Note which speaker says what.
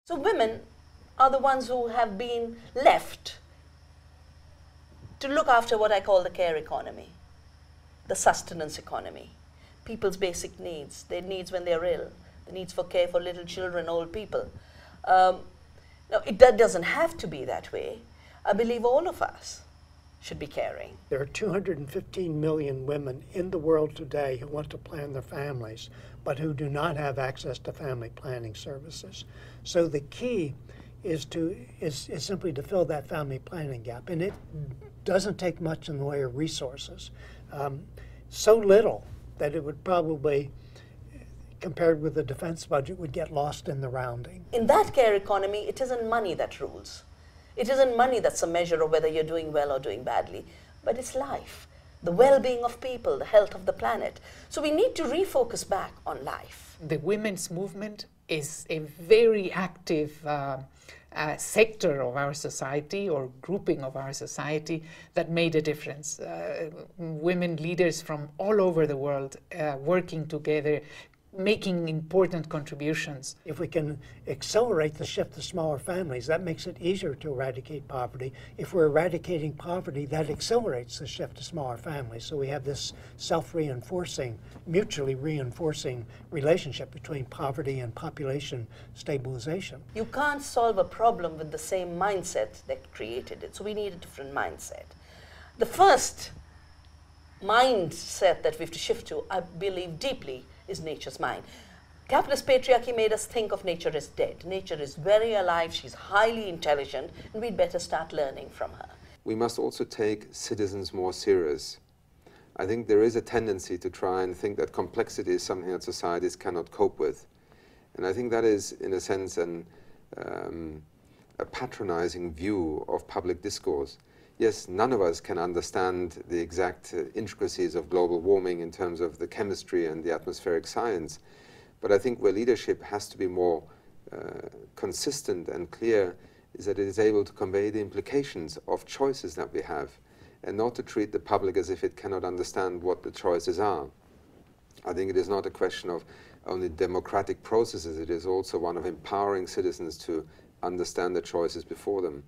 Speaker 1: So women are the ones who have been left to look after what I call the care economy, the sustenance economy, people's basic needs, their needs when they're ill, the needs for care for little children, old people. Now, that doesn't have to be that way. I believe all of us should be caring.
Speaker 2: There are 215 million women in the world today who want to plan their families, but who do not have access to family planning services. So the key is simply to fill that family planning gap, and it doesn't take much in the way of resources. So little that it would probably, compared with the defense budget, would get lost in the rounding.
Speaker 1: In that care economy, it isn't money that rules. It isn't money that's a measure of whether you're doing well or doing badly, but it's life, the well-being of people, the health of the planet. So we need to refocus back on life.
Speaker 3: The women's movement is a very active sector of our society, or grouping of our society, that made a difference. Women leaders from all over the world working together, making important contributions.
Speaker 2: If we can accelerate the shift to smaller families, that makes it easier to eradicate poverty. If we're eradicating poverty, that accelerates the shift to smaller families. So we have this self-reinforcing, mutually reinforcing relationship between poverty and population stabilization.
Speaker 1: You can't solve a problem with the same mindset that created it. So we need a different mindset. The first mindset that we have to shift to, I believe deeply, is nature's mind. Capitalist patriarchy made us think of nature as dead. Nature is very alive, she's highly intelligent, and we'd better start learning from her.
Speaker 4: We must also take citizens more serious. I think there is a tendency to try and think that complexity is something that societies cannot cope with. And I think that is, in a sense, a patronizing view of public discourse. Yes, none of us can understand the exact intricacies of global warming in terms of the chemistry and the atmospheric science, but I think where leadership has to be more consistent and clear is that it is able to convey the implications of choices that we have, and not to treat the public as if it cannot understand what the choices are. I think it is not a question of only democratic processes, it is also one of empowering citizens to understand the choices before them.